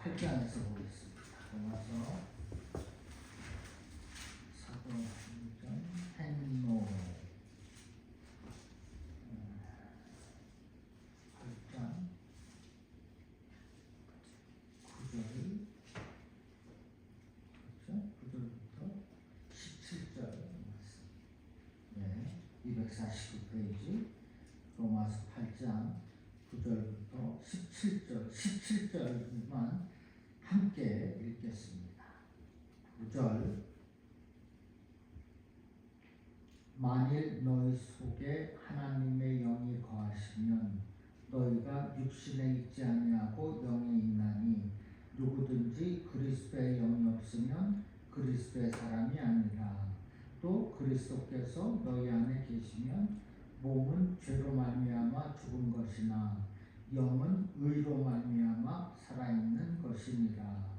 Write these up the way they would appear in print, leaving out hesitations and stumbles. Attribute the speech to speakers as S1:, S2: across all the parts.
S1: 8장에서 보겠습니다. 로마서 사도행전 행로 8장 9절 그렇죠? 9절부터 17절 말씀. 네, 249페이지 로마서 8장 9절부터 17절만 함께 읽겠습니다. 9절 만일 너희 속에 하나님의 영이 거하시면 너희가 육신에 있지 아니하고 영에 있나니 누구든지 그리스도의 영이 없으면 그리스도의 사람이 아니라 또 그리스도께서 너희 안에 계시면 몸은 죄로 말미암아 죽은 것이나 영은 의로 말미암아 살아있는 것이니라.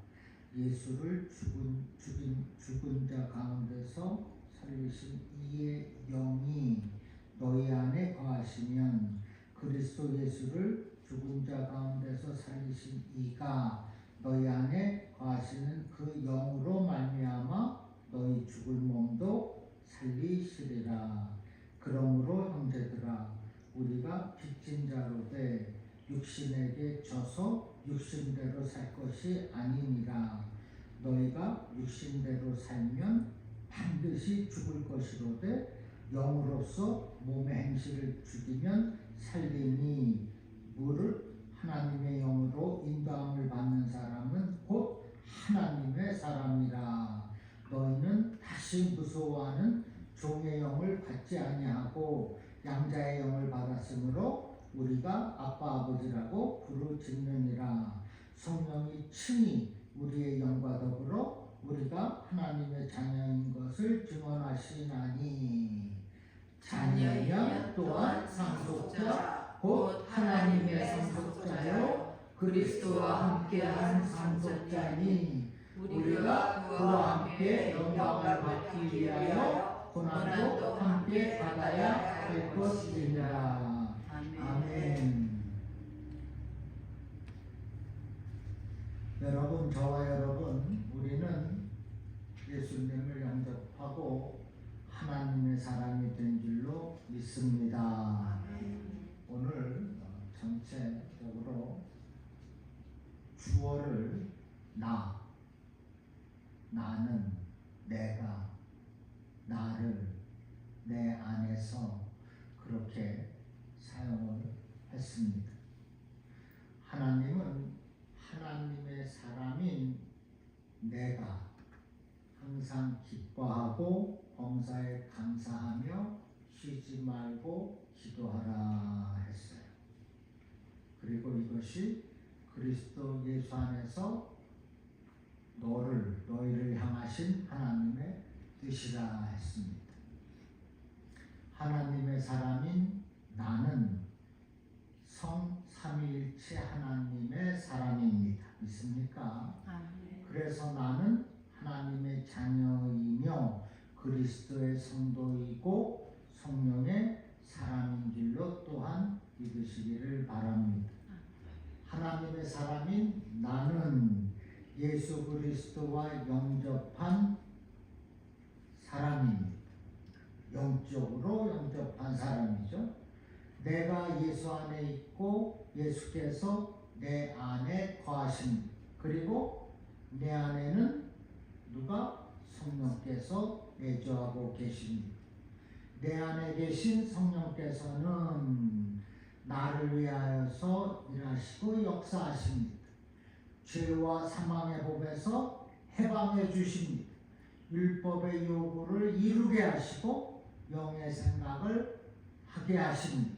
S1: 예수를 죽은 자 가운데서 살리신 이의 영이 너희 안에 거하시면 그리스도 예수를 죽은 자 가운데서 살리신 이가 너희 안에 거하시는 그 영으로 말미암아 너희 죽을 몸도 살리시리라. 그러므로 형제들아 우리가 빚진 자로 돼 육신에게 져서 육신대로 살 것이 아니니라. 너희가 육신대로 살면 반드시 죽을 것이로되 영으로서 몸의 행실을 죽이면 살리니 무릇 하나님의 영으로 인도함을 받는 사람은 곧 하나님의 사람이라. 너희는 다시 무서워하는 종의 영을 받지 아니하고 양자의 영을 받았으므로 우리가 아빠 아버지라고 부르짖느니라. 성령이 친히 우리의 영과 더불어 우리가 하나님의 자녀인 것을 증언하시나니 자녀이면 또한 상속자 곧 하나님의 상속자요 그리스도와 함께한 상속자니 우리가 그와 함께 영광을 받기 위하여 고난도 함께 받아야 할 것이니라. 아멘. 여러분, 저와 여러분, 우리는 예수님을 영접하고 하나님의 사람이 된 줄로 믿습니다. 오늘 전체적으로 주어를 나는, 내가, 나를 내 안에서 그렇게 사용을 했습니다. 하나님은 하나님의 사람인 내가 항상 기뻐하고 범사에 감사하며 쉬지 말고 기도하라 했어요. 그리고 이것이 그리스도 예수 안에서 너희를 향하신 하나님의 뜻이라 했습니다. 하나님의 사람인 나는 성 삼위일체 하나님의 사람입니다. 믿습니까? 그래서 나는 하나님의 자녀이며 그리스도의 성도이고 성령의 사람인 줄로 또한 믿으시기를 바랍니다. 하나님의 사람인 나는 예수 그리스도와 영접한 사람입니다. 영적으로 영접한 사람이죠. 내가 예수 안에 있고 예수께서 내 안에 거하십니다. 그리고 내 안에는 누가? 성령께서 내주하고 계십니다. 내 안에 계신 성령께서는 나를 위하여서 일하시고 역사하십니다. 죄와 사망의 법에서 해방해 주십니다. 율법의 요구를 이루게 하시고 영의 생각을 하게 하십니다.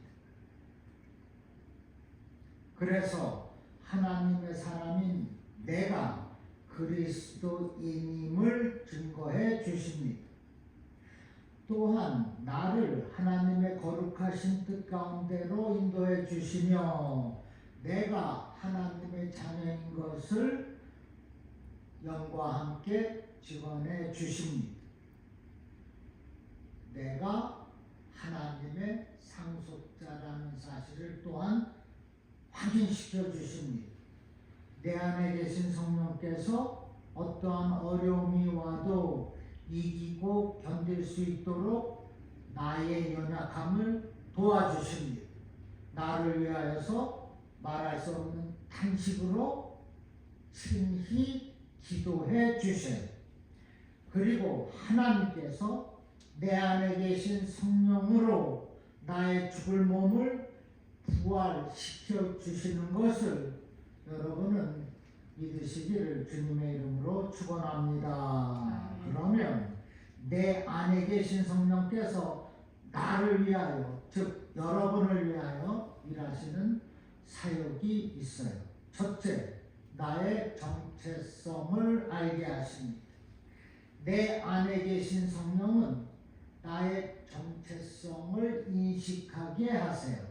S1: 그래서 하나님의 사람인 내가 그리스도인임을 증거해 주십니다. 또한 나를 하나님의 거룩하신 뜻 가운데로 인도해 주시며 내가 하나님의 자녀인 것을 영과 함께 증언해 주십니다. 내가 하나님의 상속자라는 사실을 또한 확인시켜 주십니다. 내 안에 계신 성령께서 어떠한 어려움이 와도 이기고 견딜 수 있도록 나의 연약함을 도와주십니다. 나를 위하여서 말할 수 없는 탄식으로 친히 기도해 주세요. 그리고 하나님께서 내 안에 계신 성령으로 나의 죽을 몸을 부활시켜 주시는 것을 여러분은 믿으시기를 주님의 이름으로 축원합니다. 그러면 내 안에 계신 성령께서 나를 위하여, 즉 여러분을 위하여 일하시는 사역이 있어요. 첫째, 나의 정체성을 알게 하십니다. 내 안에 계신 성령은 나의 정체성을 인식하게 하세요.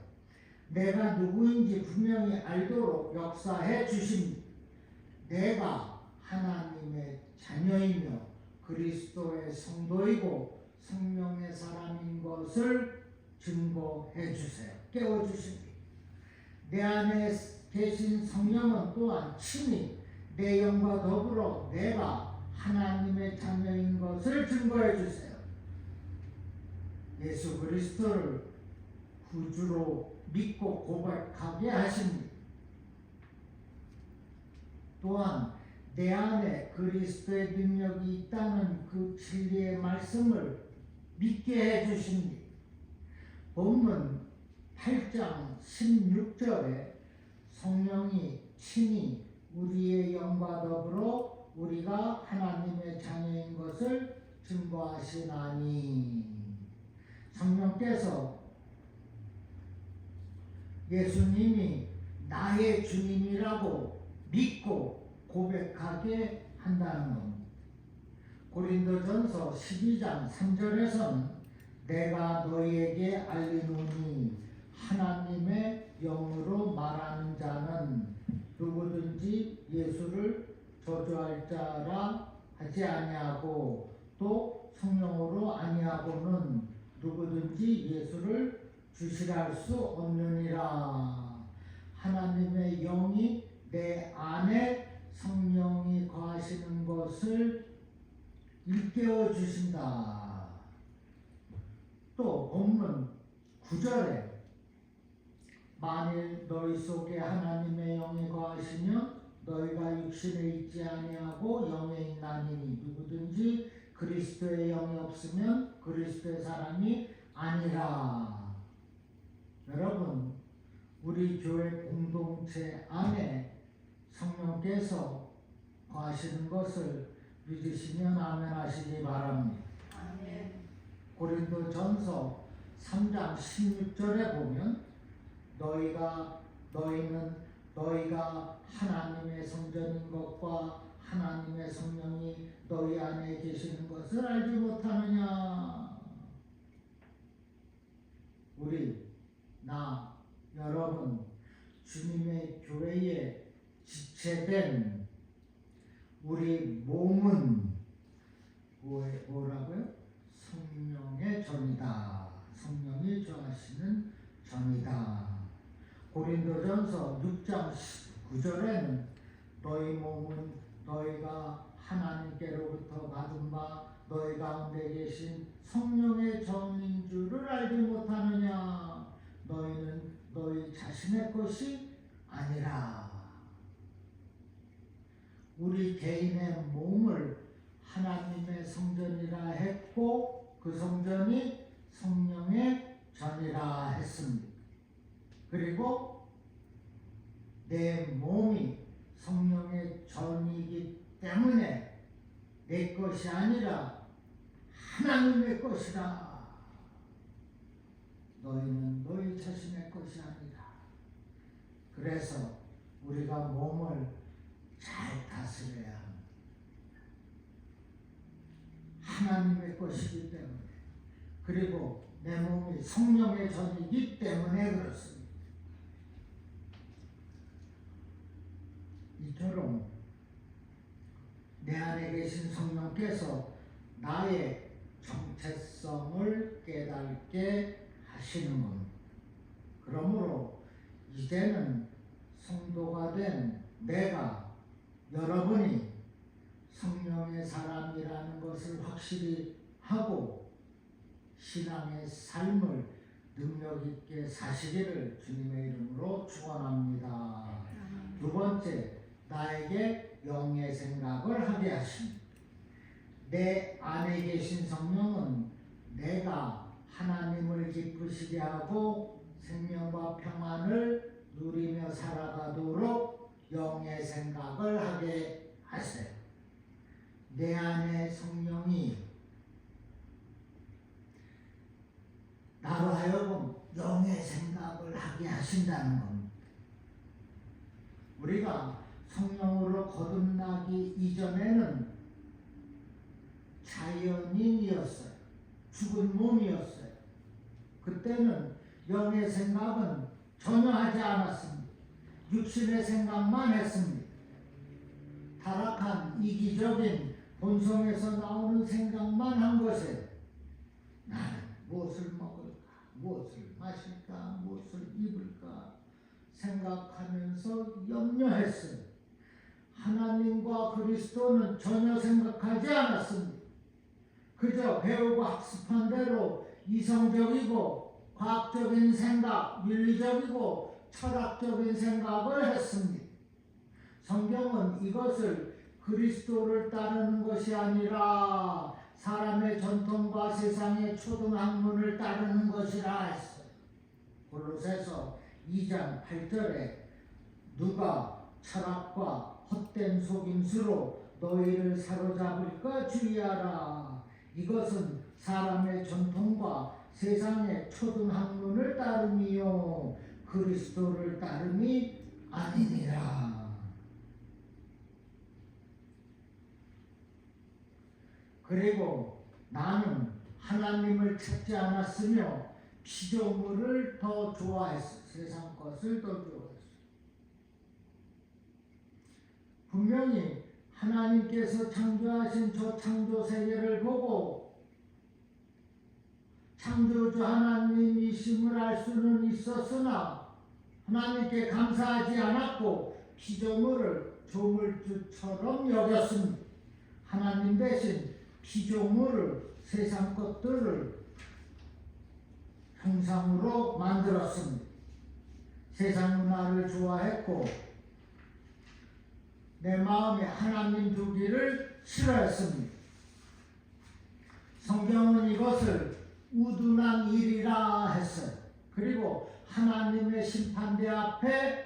S1: 내가 누구인지 분명히 알도록 역사해 주십니다. 내가 하나님의 자녀이며 그리스도의 성도이고 성령의 사람인 것을 증거해 주세요. 깨워 주십니다. 내 안에 계신 성령은 또한 친히 내 영과 더불어 내가 하나님의 자녀인 것을 증거해 주세요. 예수 그리스도를 구주로 믿고 고백하게 하십니다. 또한 내 안에 그리스도의 능력이 있다는 그 진리의 말씀을 믿게 해주십니다. 본문 8장 16절에 성령이 친히 우리의 영과 더불어 우리가 하나님의 자녀인 것을 증거하시나니, 성령께서 예수님이 나의 주님이라고 믿고 고백하게 한다는 겁니다. 고린도전서 12장 3절에서는 내가 너희에게 알리노니 하나님의 영으로 말하는 자는 누구든지 예수를 저주할 자라 하지 아니하고 또 성령으로 아니하고는 누구든지 예수를 주시할 수 없느니라. 하나님의 영이 내 안에 성령이 거하시는 것을 일깨워 주신다. 또 본문 9절에 만일 너희 속에 하나님의 영이 거하시면 너희가 육신에 있지 아니하고 영에 있나니 누구든지 그리스도의 영이 없으면 그리스도의 사람이 아니라. 여러분, 우리 교회 공동체 안에 성령께서 거하시는 것을 믿으시면 아멘 하시기 바랍니다. 아멘. 고린도전서 3장 16절에 보면 너희는 너희가 하나님의 성전인 것과 하나님의 성령이 너희 안에 계시는 것을 알지 못하느냐. 우리, 나, 여러분, 주님의 교회에 지체된 우리 몸은 뭐라고요? 성령의 전이다. 성령이 거하시는 전이다. 고린도전서 6장 9절에는 너희 몸은 너희가 하나님께로부터 받은 바 너희 가운데 계신 성령의 전인 줄을 알지 못하느냐. 너희는 너희 자신의 것이 아니라. 우리 개인의 몸을 하나님의 성전이라 했고 그 성전이 성령의 전이라 했습니다. 그리고 내 몸이 성령의 전이기 때문에 내 것이 아니라 하나님의 것이다. 너희는 너희 자신의 것이 아니다. 그래서 우리가 몸을 잘 다스려야 합니다. 하나님의 것이기 때문에, 그리고 내 몸이 성령의 전이기 때문에 그렇습니다. 이처럼 내 안에 계신 성령께서 나의 정체성을 깨닫게 하시는 겁니다. 그러므로 이제는 성도가 된 내가 여러분이 성령의 사람이라는 것을 확실히 하고 신앙의 삶을 능력 있게 사시기를 주님의 이름으로 축원합니다. 두 번째, 나에게 영의 생각을 하게 하십니다. 내 안에 계신 성령은 내가 하나님을 기쁘시게 하고 생명과 평안을 누리며 살아가도록 영의 생각을 하게 하세요. 내 안에 성령이 나로 하여금 영의 생각을 하게 하신다는 겁니다. 우리가 성령으로 거듭나기 이전에는 자연인이었어요. 죽은 몸이었어요. 그때는 영의 생각은 전혀 하지 않았습니다. 육신의 생각만 했습니다. 타락한 이기적인 본성에서 나오는 생각만 한 것에 나는 무엇을 먹을까, 무엇을 마실까, 무엇을 입을까 생각하면서 염려했어요. 하나님과 그리스도는 전혀 생각하지 않았습니다. 그저 배우고 학습한 대로 이성적이고 과학적인 생각, 윤리적이고 철학적인 생각을 했습니다. 성경은 이것을 그리스도를 따르는 것이 아니라 사람의 전통과 세상의 초등학문을 따르는 것이라 했어요. 골로새서 2장 8절에 누가 철학과 헛된 속임수로 너희를 사로잡을까 주의하라. 이것은 사람의 전통과 세상의 초등학문을 따름이요 그리스도를 따름이 아니니라. 그리고 나는 하나님을 찾지 않았으며 피조물을 더 좋아했어. 세상 것을 더 좋아했어. 분명히 하나님께서 창조하신 저 창조 세계를 보고 창조주 하나님이심을 알 수는 있었으나 하나님께 감사하지 않았고 피조물을 조물주처럼 여겼습니다. 하나님 대신 피조물을 세상 것들을 형상으로 만들었습니다. 세상 문화를 좋아했고 내 마음에 하나님 두기를 싫어했습니다. 성경은 이것을 우둔한 일이라 했어요. 그리고 하나님의 심판대 앞에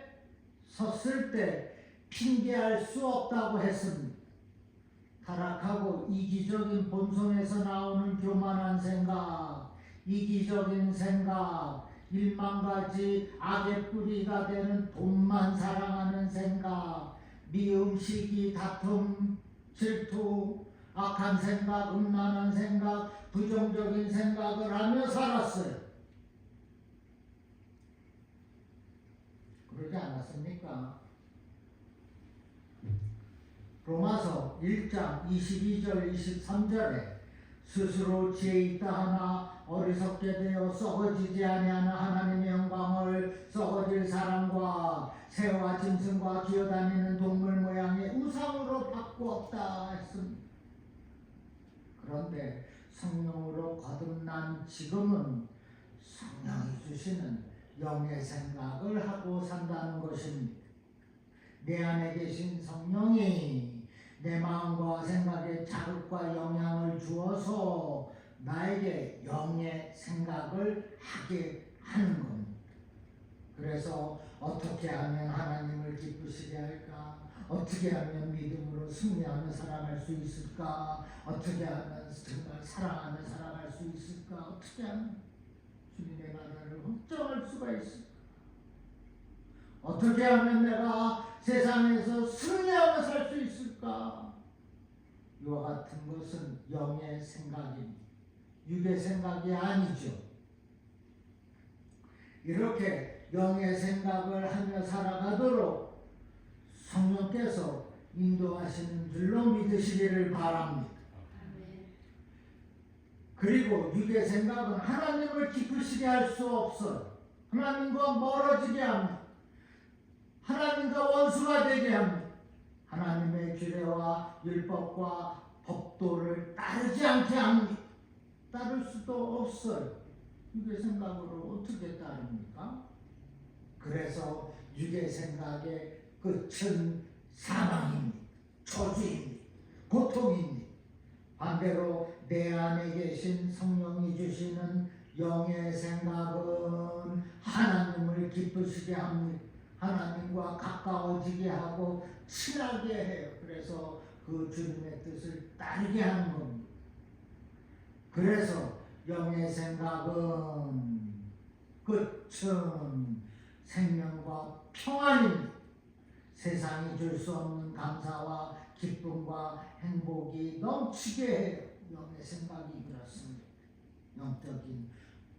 S1: 섰을 때 핑계할 수 없다고 했습니다. 타락하고 이기적인 본성에서 나오는 교만한 생각, 이기적인 생각, 1만가지 악의 뿌리가 되는 돈만 사랑하는 생각, 미움, 시기, 다툼, 질투, 악한 생각, 음란한 생각, 부정적인 생각을 하며 살았어요. 그러지 않았습니까? 로마서 1장 22절 23절에 스스로 지혜 있다 하나 어리석게 되어 썩어지지 아니하는 하나님의 영광을 썩어질 사람과 새와 짐승과 기어다니는 동물 모양의 우상으로 바꾸었다 했습니다. 그런데 성령으로 거듭난 지금은 성령이 주시는 영의 생각을 하고 산다는 것입니다. 내 안에 계신 성령이 내 마음과 생각에 자극과 영향을 주어서 나에게 영의 생각을 하게 하는 겁니다. 그래서 어떻게 하면 하나님을 기쁘시게 할까? 어떻게 하면 믿음으로 승리하며 살아갈 수 있을까? 어떻게 하면 정말 사랑하며 살아갈 수 있을까? 어떻게 하면 주님의 나라를 확정할 수가 있을까? 어떻게 하면 내가 세상에서 승리하며 살 수 있을까? 이와 같은 것은 영의 생각입니다. 육의 생각이 아니죠. 이렇게 영의 생각을 하며 살아가도록 성령께서 인도하시는 줄로 믿으시기를 바랍니다. 그리고 육의 생각은 하나님을 기쁘시게 할 수 없어요. 하나님과 멀어지게 합니다. 하나님과 원수가 되게 합니다. 하나님의 규례와 율법과 법도를 따르지 않게 합니다. 따를 수도 없어요. 육의 생각으로 어떻게 따릅니까? 그래서 육의 생각의 끝은 사망입니다. 저주입니다. 고통입니다. 반대로 내 안에 계신 성령이 주시는 영의 생각은 하나님을 기쁘시게 합니다. 하나님과 가까워지게 하고 친하게 해요. 그래서 그 주님의 뜻을 따르게 하는 겁니다. 그래서 영의 생각은 끝은 생명과 평안입니다. 세상이 줄 수 없는 감사와 기쁨과 행복이 넘치게 해요. 영의 생각이 그렇습니다. 영적인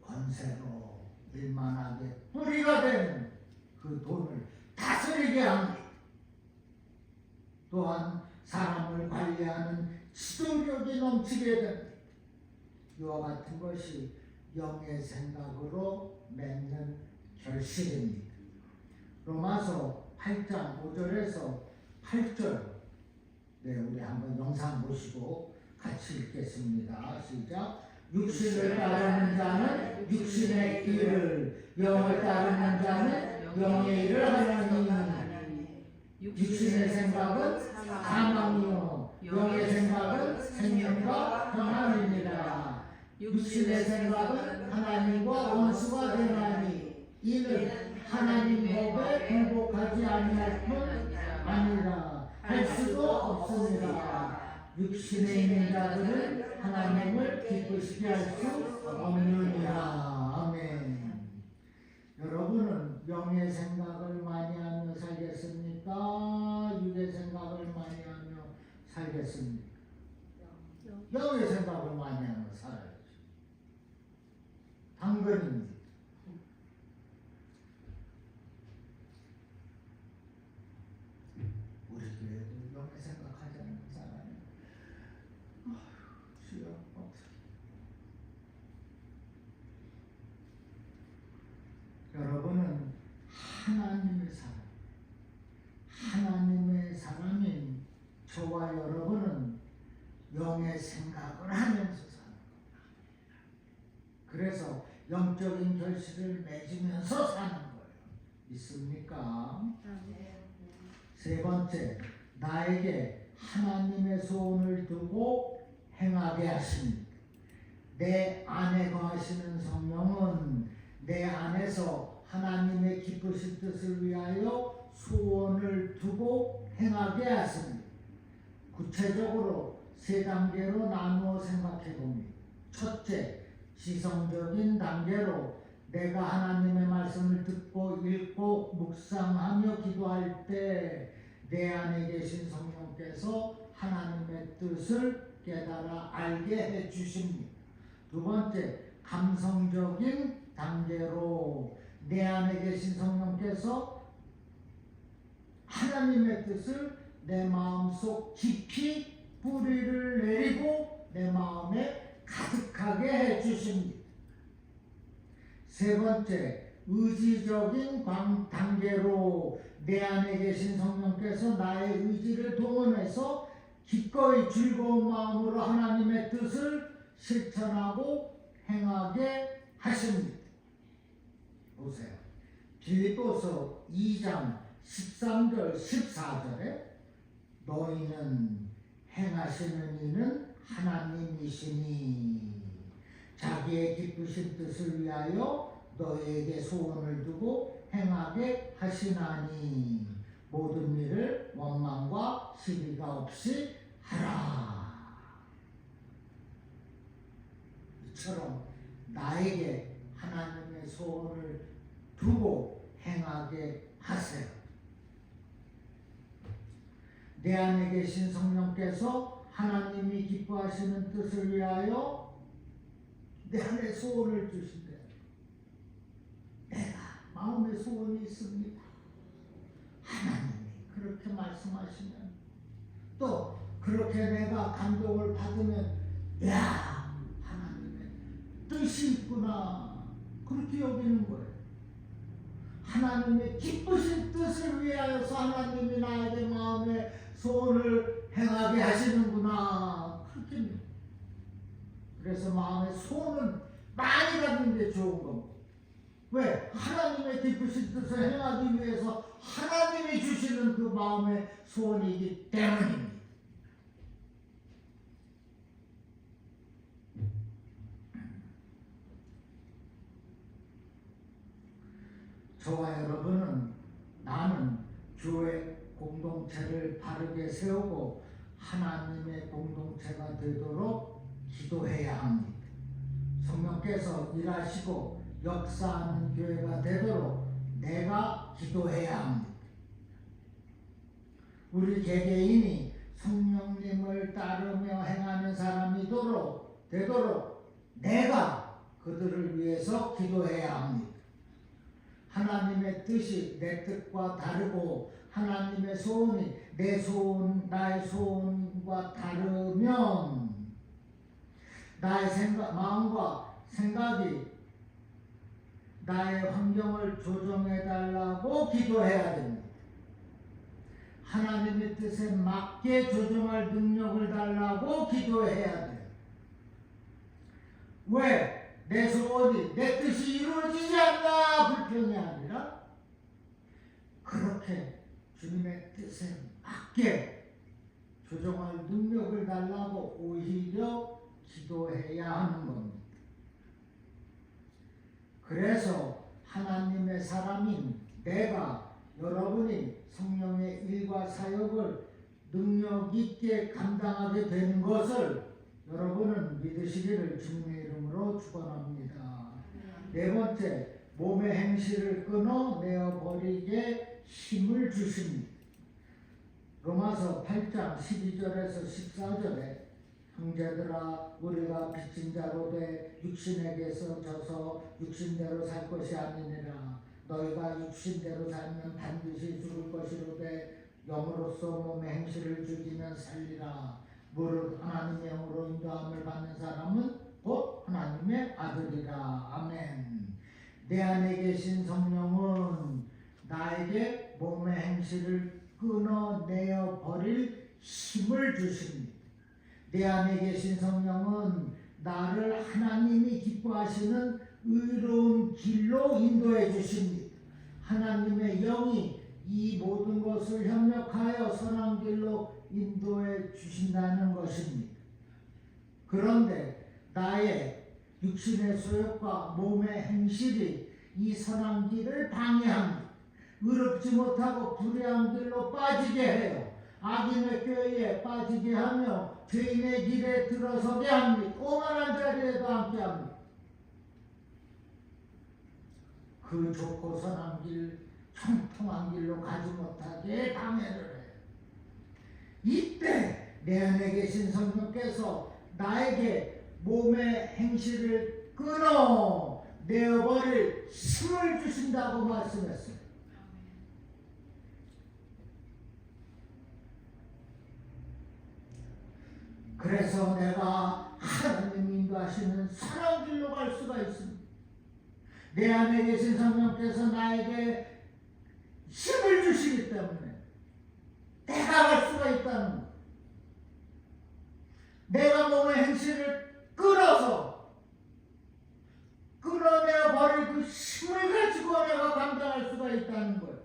S1: 권세로 일만하게 뿌리가 되는 그 돈을 다스리게 합니다. 또한 사람을 관리하는 지도력이 넘치게 됩니다. 이와 같은 것이 영의 생각으로 맺는 결실입니다. 로마서 8장 5절에서 8절 우리 한번 영상 보시고 같이 읽겠습니다. 시작. 육신을 따르는 자는 육신의 일을, 영을 따르는 자는 영의 일을 하나니 육신의 생각은 사망이요 영의 생각은 생명과 평안입니다. 육신의 생각은 하나님과 원수가 되나니 이는 하나님 법에 굴복하지 아니할 뿐 아니라 할 수도 없습니다. 육신에 있는 자들은 하나님을 기쁘시게 할 수 없느니라. 아멘. 여러분은 영의 생각을 많이 하며 살겠습니까? 육의 생각을 많이 하며 살겠습니까? 영의 생각을 많이 하며 살아야죠. 당근입니다. 우리 교회도 영의 생각하지 않는 사람이 주여 어떻게 여러분은 하나님의 사람, 하나님의 사람인 저와 여러분은 영의 생각을 하면서 사는 겁니다. 그래서 영적인 결실을 맺으면서 사는 거예요. 믿습니까? 세 번째, 나에게 하나님의 소원을 두고 행하게 하십니다. 내 안에 거하시는 성령은 내 안에서 하나님의 기쁘신 뜻을 위하여 소원을 두고 행하게 하십니다. 구체적으로 세 단계로 나누어 생각해 봅니다. 첫째, 지성적인 단계로 내가 하나님의 말씀을 듣고 읽고 묵상하며 기도할 때 내 안에 계신 성령께서 하나님의 뜻을 깨달아 알게 해 주십니다. 두 번째, 감성적인 단계로 내 안에 계신 성령께서 하나님의 뜻을 내 마음속 깊이 뿌리를 내리고 내 마음에 가득하게 해 주십니다. 세 번째, 의지적인 단계로 내 안에 계신 성령께서 나의 의지를 동원해서 기꺼이 즐거운 마음으로 하나님의 뜻을 실천하고 행하게 하십니다. 보세요. 빌립보서 2장 13절 14절에 너희는 행하시는 이는 하나님이시니 자기의 기쁘신 뜻을 위하여 너희에게 소원을 두고 행하게 하시나니 모든 일을 원망과 시비가 없이 하라. 이처럼 나에게 하나님의 소원을 두고 행하게 하세요. 내 안에 계신 성령께서 하나님이 기뻐하시는 뜻을 위하여 내 안에 소원을 주신대요. 내가 마음에 소원이 있습니다. 하나님이 그렇게 말씀하시면 또 그렇게 내가 감동을 받으면 야 하나님의 뜻이 있구나 그렇게 여기는 거예요. 하나님의 기쁘신 뜻을 위하여서 하나님이 나에게 마음의 소원을 행하게 하시는구나. 그렇게. 그래서 마음의 소원은 많이 갖는 게 좋은 겁니다. 왜? 하나님의 기쁘신 뜻을 행하기 위해서 하나님이 주시는 그 마음의 소원이기 때문입니다. 저와 여러분은 나는 교회 공동체를 바르게 세우고 하나님의 공동체가 되도록 기도해야 합니다. 성령께서 일하시고 역사하는 교회가 되도록 내가 기도해야 합니다. 우리 개개인이 성령님을 따르며 행하는 사람이 되도록 내가 그들을 위해서 기도해야 합니다. 하나님의 뜻이 내 뜻과 다르고 하나님의 소원이 내 소원, 나의 소원과 다르면 나의 마음과 생각이 나의 환경을 조정해달라고 기도해야 됩니다. 하나님의 뜻에 맞게 조정할 능력을 달라고 기도해야 돼요. 왜? 내 소원이 내 뜻이 이루어지지 않나 불평이 아니라 그렇게 주님의 뜻에 맞게 조정할 능력을 달라고 오히려 기도해야 하는 겁니다. 그래서 하나님의 사람인 내가 여러분이 성령의 일과 사역을 능력 있게 감당하게 되는 것을 여러분은 믿으시기를 주님의 이름으로 축원합니다. 네 번째, 몸의 행실을 끊어내어 버리게 힘을 주십니다. 로마서 8장 12절에서 14절에 형제들아 우리가 빚진 자로 돼 육신에게서 져서 육신대로 살 것이 아니니라. 너희가 육신대로 살면 반드시 죽을 것이로되 영으로서 몸의 행실을 죽이면 살리라. 무릇 하나님의 영으로 인도함을 받는 사람은 곧 하나님의 아들이라. 아멘. 내 안에 계신 성령은 나에게 몸의 행실을 끊어내어 버릴 힘을 주십니다. 내 안에 계신 성령은 나를 하나님이 기뻐하시는 의로운 길로 인도해 주십니다. 하나님의 영이 이 모든 것을 협력하여 선한 길로 인도해 주신다는 것입니다. 그런데 나의 육신의 소욕과 몸의 행실이 이 선한 길을 방해합니다. 의롭지 못하고 불의한 길로 빠지게 해요. 악인의 꾀에 빠지게 하며 죄인의 길에 들어서게 합니다. 오만한 자리에도 앉게 합니다. 그 좋고 선한 길, 형통한 길로 가지 못하게 방해를 해요. 이때 내 안에 계신 성령께서 나에게 몸의 행실을 끊어내어버릴 힘을 주신다고 말씀했어요. 그래서 내가 하나님 인도하시는 선한 길로 갈 수가 있습니다. 내 안에 계신 성령께서 나에게 힘을 주시기 때문에 내가 갈 수가 있다는 것. 내가 몸의 행실을 끊어내어 버릴 그 힘을 가지고 내가 감당할 수가 있다는 거예요.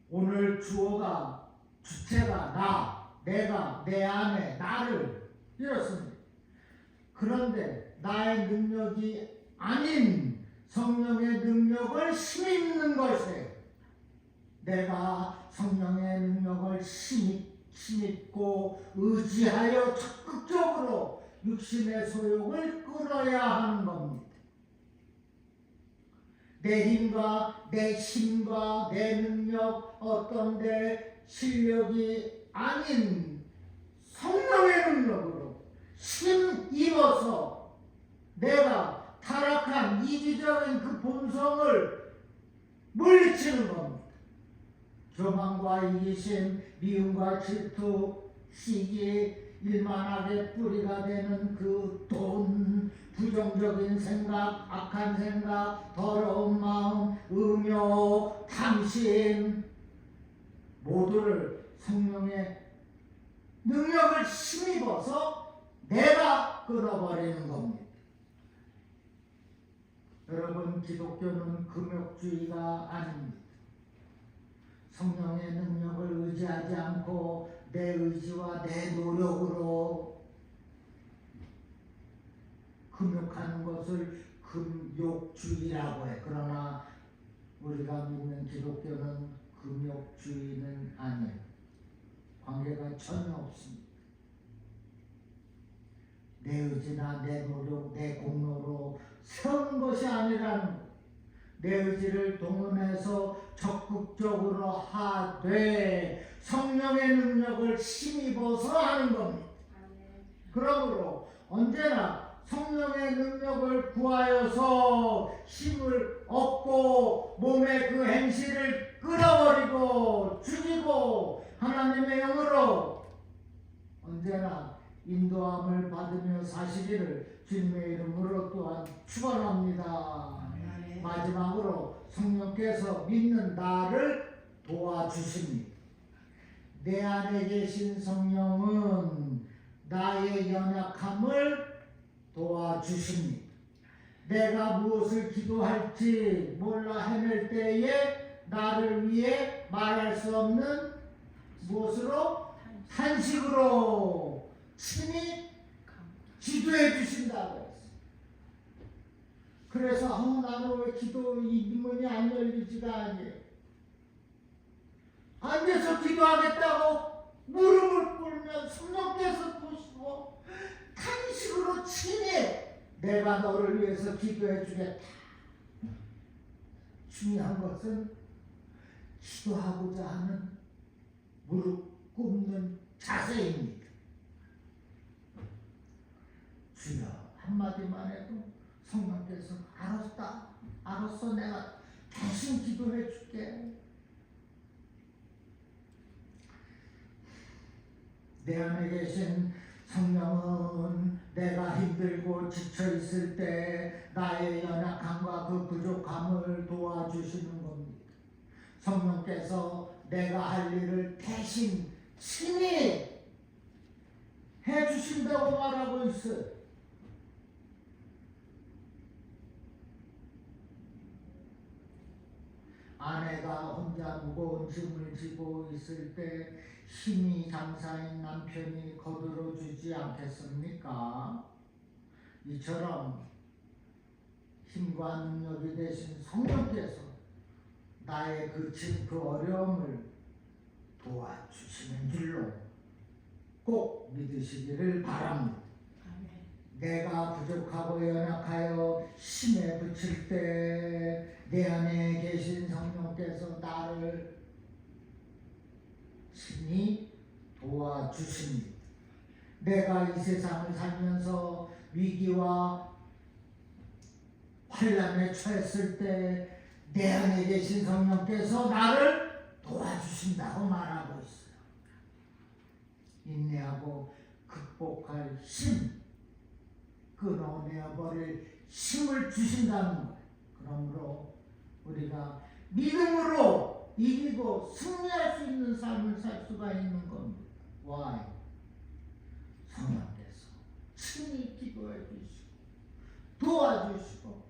S1: 오늘 주체가 내가, 내 안에, 나를 이렇습니다. 그런데 나의 능력이 아닌 성령의 능력을 힘입는 것이에요. 내가 성령의 능력을 힘입고 의지하여 적극적으로 육신의 소욕을 끊어야 하는 겁니다. 내 힘과 내 능력, 어떤 내 실력이 아닌 성령의 능력으로 힘입어서 내가 타락한 이기적인 그 본성을 물리치는 겁니다. 교만과 이기심, 미움과 질투, 시기, 일만하게 뿌리가 되는 그 돈, 부정적인 생각, 악한 생각, 더러운 마음, 음욕, 탐심 모두를 성령의 능력을 힘입어서 내가 끊어버리는 겁니다. 여러분, 기독교는 금욕주의가 아닙니다. 성령의 능력을 의지하지 않고 내 의지와 내 노력으로 금욕하는 것을 금욕주의라고 해. 그러나 우리가 믿는 기독교는 금욕주의는 아니에요. 관계가 전혀 없습니다. 내 의지나 내 노력, 내 공로로 세우는 것이 아니라는 것. 내 의지를 동원해서 적극적으로 하되 성령의 능력을 힘입어서 하는 겁니다. 그러므로 언제나 성령의 능력을 구하여서 힘을 얻고 몸의 그 행실을 끊어버리고 죽이고 하나님의 영으로 언제나 인도함을 받으며 사시기를 주님의 이름으로 또한 축원합니다. 마지막으로 성령께서 믿는 나를 도와주십니다. 내 안에 계신 성령은 나의 연약함을 도와주십니다. 내가 무엇을 기도할지 몰라 헤맬 때에 나를 위해 말할 수 없는 무엇으로? 탄식으로 친히 기도해 주신다고 했어요. 그래서 나는 왜 기도 이 문이 안 열리지가 아니에요. 앉아서 기도하겠다고 무릎을 꿇으면 성령께서 보시고 탄식으로 친히 내가 너를 위해서 기도해 주겠다. 중요한 것은 기도하고자 하는 무릎 꿇는 자세입니다. 주여 한마디만 해도 성령께서 알았어 내가 대신 기도해 줄게. 내 안에 계신 성령은 내가 힘들고 지쳐 있을 때 나의 연약함과 그 부족함을 도와주시는 겁니다. 성령께서 내가 할 일을 대신 친히 해주신다고 말하고 있어요. 아내가 혼자 무거운 짐을 지고 있을 때 힘이 장사인 남편이 거들어주지 않겠습니까? 이처럼 힘과 능력이 되신 성령께서 나의 그 짐, 그 어려움을 도와주시는 줄로 꼭 믿으시기를 바랍니다. 내가 부족하고 연약하여 힘에 부칠 때 내 안에 계신 성령께서 나를 친히 도와주십니다. 내가 이 세상을 살면서 위기와 환난에 처했을 때 내 안에 계신 성령께서 나를 도와주신다고 말하고 있어요. 인내하고 극복할 힘, 끊어내어버릴 힘을 주신다는 거예요. 그러므로 우리가 믿음으로 이기고 승리할 수 있는 삶을 살 수가 있는 겁니다. Why? 성령께서 친히 기도해 주시고 도와주시고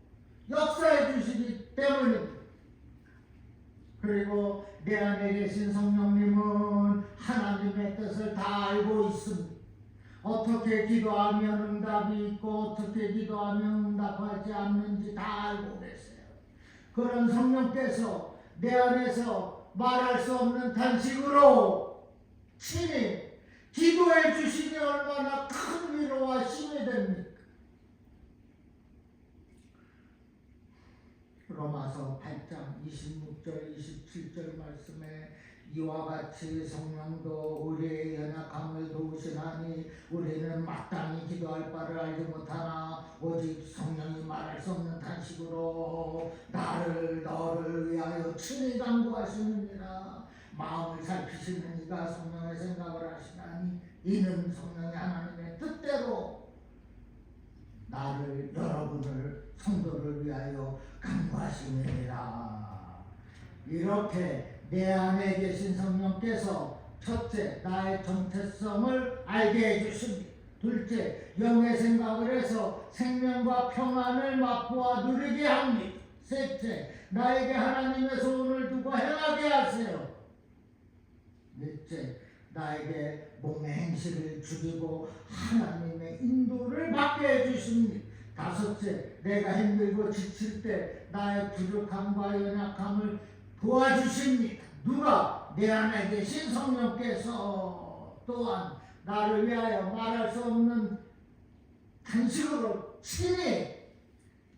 S1: 역사해 주시기 때문입니다. 그리고 내 안에 계신 성령님은 하나님의 뜻을 다 알고 있습니다. 어떻게 기도하면 응답이 있고 어떻게 기도하면 응답하지 않는지 다 알고 계세요. 그런 성령께서 내 안에서 말할 수 없는 탄식으로 친히 기도해 주시니 얼마나 큰 위로와 힘이 됩니까? 로마서 8장 26절 27절 말씀에 이와 같이 성령도 우리의 연약함을 도우시나니 우리는 마땅히 기도할 바를 알지 못하나 오직 성령이 말할 수 없는 탄식으로 너를 위하여 친히 간구하시느니라. 마음을 살피시는 이가 성령의 생각을 하시나니 이는 성령의 하나님의 뜻대로 나를 여러분을 성도를 위하여 간구하시느니라. 이렇게 내 안에 계신 성령께서 첫째 나의 정체성을 알게 해주십니다. 둘째 영의 생각을 해서 생명과 평안을 맛보아 누리게 합니다. 셋째 나에게 하나님의 소원을 두고 행하게 하세요. 넷째 나에게 몸의 행실을 죽이고 하나님의 인도를 받게 해주십니다. 다섯째 내가 힘들고 지칠 때 나의 부족함과 연약함을 도와주십니다. 누가? 내 안에 계신 성령께서 또한 나를 위하여 말할 수 없는 단식으로 친히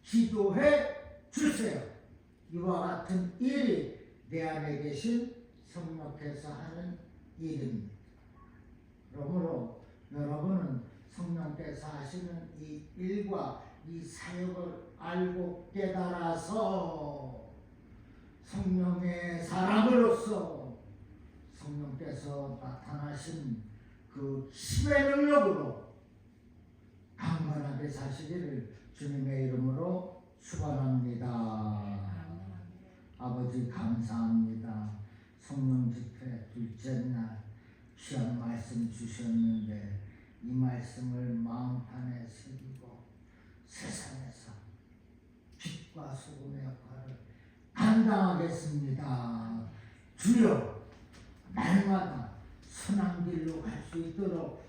S1: 기도해 주세요. 이와 같은 일이 내 안에 계신 성령께서 하는 일입니다. 그러므로 여러분은 성령께서 하시는 이 일과 이 사역을 알고 깨달아서 성령의 사람으로서 성령께서 나타나신 그 힘의 능력으로 강건하게 사시기를 주님의 이름으로 축원합니다. 아버지 감사합니다. 성령 집회 둘째 날 귀한 말씀 주셨는데 이 말씀을 마음판에 새기고 세상에서 빛과 소금의 역할을 감당하겠습니다. 주여 날마다 선한 길로 갈 수 있도록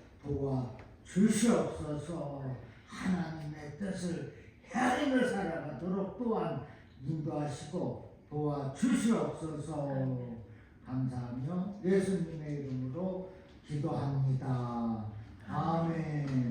S1: 도와주시옵소서. 하나님의 뜻을 헤아리며 살아가도록 또한 인도하시고 도와주시옵소서. 감사하며 예수님의 이름으로 기도합니다. 아멘.